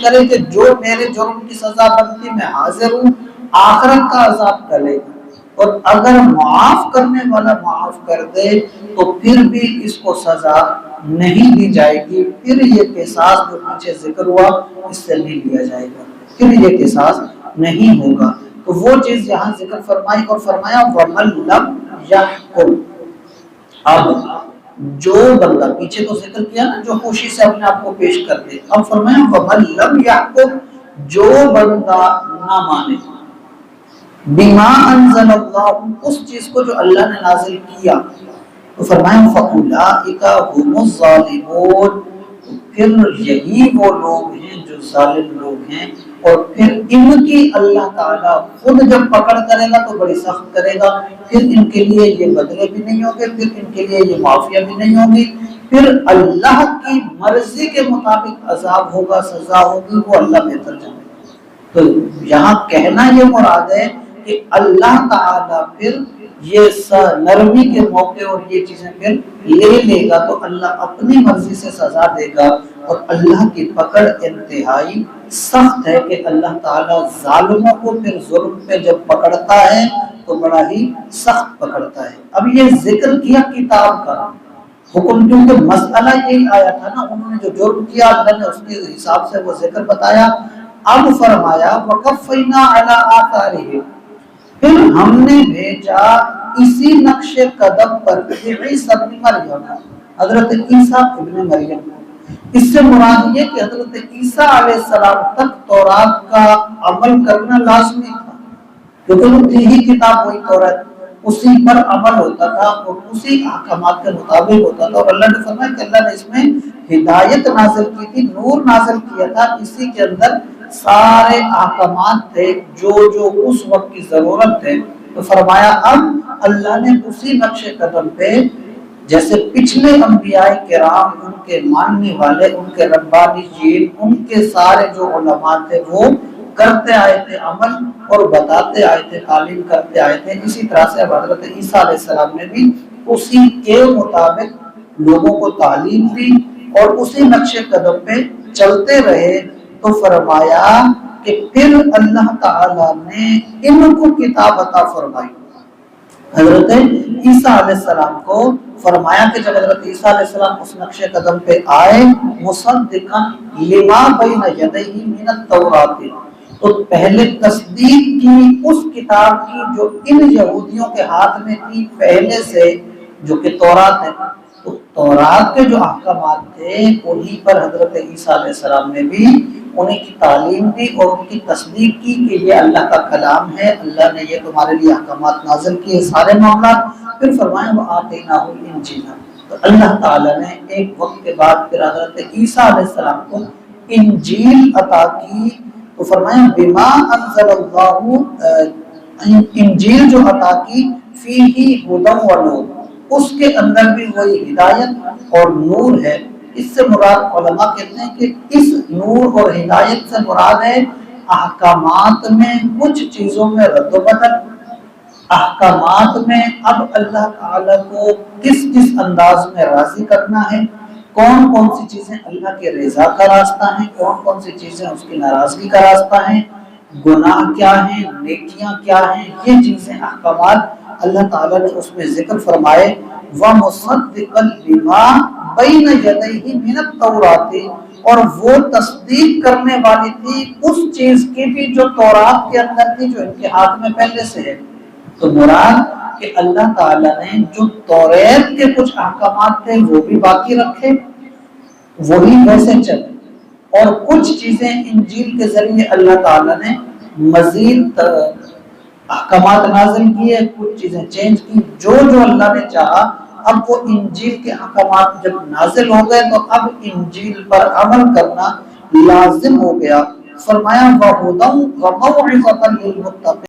کرے کہ جو میرے جرم کی سزا بنتی میں حاضر ہوں، آخرت کا عذاب ٹلے گا، اور اگر معاف کرنے والا معاف کر دے تو پھر بھی اس کو سزا نہیں دی جائے گی، پھر یہ قصاص جو پیچھے ذکر ہوا اس سے نہیں لیا جائے گا، پھر یہ قصاص نہیں ہوگا۔ تو وہ چیز یہاں ذکر فرمائی اور فرمایا وَمَن لَمْ يَحْكُمْ۔ اب جو بندہ، پیچھے تو ذکر کیا نا جو خوشی سے اپنے آپ کو پیش کر دے، اب فرمایا وَمَن لَمْ يَحْكُمْ، جو بندہ نہ مانے بِمَا أَنزَلَ اللَّهُ، اس چیز کو جو اللہ نے نازل کیا، تو فرمایا فَأُولَٰئِكَ هُمُ الظَّالِمُونَ، پھر یہی وہ لوگ ہیں جو ظالم لوگ ہیں، اور پھر ان کی اللہ تعالیٰ خود جب پکڑ کرے گا تو بڑی سخت کرے گا، پھر ان کے لیے یہ بدلے بھی نہیں ہوں گے، پھر ان کے لیے یہ معافیہ بھی نہیں ہوگی، پھر اللہ کی مرضی کے مطابق عذاب ہوگا، سزا ہوگی، وہ اللہ بہتر جانے گا۔ تو یہاں کہنا یہ مراد ہے کہ اللہ تعالیٰ پھر یہ نرمی کے موقع اور یہ چیزیں پھر لے لے گا، تو اللہ اپنی مرضی سے سزا دے گا، اور اللہ کی پکڑ انتہائی سخت ہے کہ اللہ تعالیٰ ظالموں کو پھر ظلم پہ جب پکڑتا ہے تو بڑا ہی سخت پکڑتا ہے۔ اب یہ ذکر کیا کتاب کا حکم، کیونکہ مسئلہ یہی آیا تھا نا، انہوں نے جو جرم کیا اللہ نے اس کے حساب سے وہ ذکر بتایا۔ اب فرمایا وَقَفَّيْنَا عَلَىٰ آثَارِهِمْ، پھر ہم نے بھیجا اسی نقش قدم پر عیسیٰ ابن مریم، حضرت عیسیٰ ابن مریم، اس سے مراد یہ کہ حضرت عیسیٰ علیہ السلام تک تورات کا عمل کرنا لازمی تھا، کیونکہ وہ تھی ہی کتاب وہی تورات، اسی پر عمل ہوتا تھا اور اسی احکامات کے مطابق ہوتا تھا، اور اللہ نے فرمایا کہ اللہ نے اس میں ہدایت نازل کی تھی، نور نازل کیا تھا، اسی کے اندر سارے احکامات تھے جو جو اس وقت کی ضرورت تھے۔ تو فرمایا اب اللہ نے اسی نقش قدم پہ جیسے پچھلے انبیاء کرام، ان کے ماننے والے، ان کے ربانی جیل، ان کے سارے جو علماء تھے وہ کرتے آئے تھے عمل اور بتاتے آئے تھے، تعلیم کرتے آئے تھے، اسی طرح سے اب حضرت عیسیٰ علیہ السلام نے بھی اسی کے مطابق لوگوں کو تعلیم دی اور اسی نقش قدم پہ چلتے رہے۔ تو فرمایا کہ پھر اللہ تعالیٰ نے ان کو کتاب عطا فرمائی، حضرت عیسیٰ علیہ السلام کو فرمایا کہ جب حضرت عیسیٰ علیہ السلام اس نقش قدم پہ آئے مصدقا لما بین یدیہ من التوراۃ، تو پہلے تصدیق کی اس کتاب کی جو ان یہودیوں کے ہاتھ میں تھی پہلے سے، جو کہ تورات ہے، تو تورات کے جو احکامات تھے انہی پر حضرت عیسیٰ علیہ السلام نے بھی انہیں کی تعلیم دی اور ان کی تصدیق کی کہ یہ اللہ کا کلام ہے، اللہ نے یہ تمہارے لیے احکامات نازل کیے، سارے معاملات۔ پھر فرمایا وَآتَيْنَاهُ الْإِنْجِيلَ، تو اللہ تعالیٰ نے ایک وقت کے بعد پھر حضرت عیسیٰ علیہ السلام کو انجیل عطا کی، تو فرمایا بِمَا أَنزَلَ اللَّهُ، انجیل جو عطا کی فِيهِ هُدًى وَنُورٌ، اس کے اندر بھی وہی ہدایت اور نور ہے۔ اس سے مراد علماء کہتے ہیں کہ اس نور اور ہدایت سے مراد ہے احکامات میں کچھ چیزوں میں رد و بدل، احکامات میں اب اللہ تعالیٰ کو کس کس انداز میں راضی کرنا ہے، کون کون سی چیزیں اللہ کے رضا کا راستہ ہیں، کون کون سی چیزیں اس کی ناراضگی کا راستہ ہیں، گناہ کیا ہیں، نیکیاں کیا ہیں، یہ چیزیں احکامات اللہ تعالیٰ نے اس میں ذکر فرمائے۔ وَمُصَدِّقًا لِمَا بَيْنَ يَدَيْهِ مِنَ التَّوْرَاةِ، اور وہ تصدیق کرنے والی تھی اس چیز کی بھی جو تورات کے اندر تھی، جو ان کے ہاتھ میں پہلے سے ہے۔ تو مراد کہ اللہ تعالیٰ نے جو توریت کے کچھ احکامات تھے وہ بھی باقی رکھے، وہی ویسے چلے، اور کچھ چیزیں انجیل کے ذریعے اللہ تعالیٰ نے مزید احکامات نازل کیے، کچھ چیزیں چینج کی، جو جو اللہ نے چاہا۔ اب وہ انجیل کے احکامات جب نازل ہو گئے تو اب انجیل پر عمل کرنا لازم ہو گیا۔ فرمایا وَهُدًى وَمَوْعِظَةً لِلْمُتَّقِينَ۔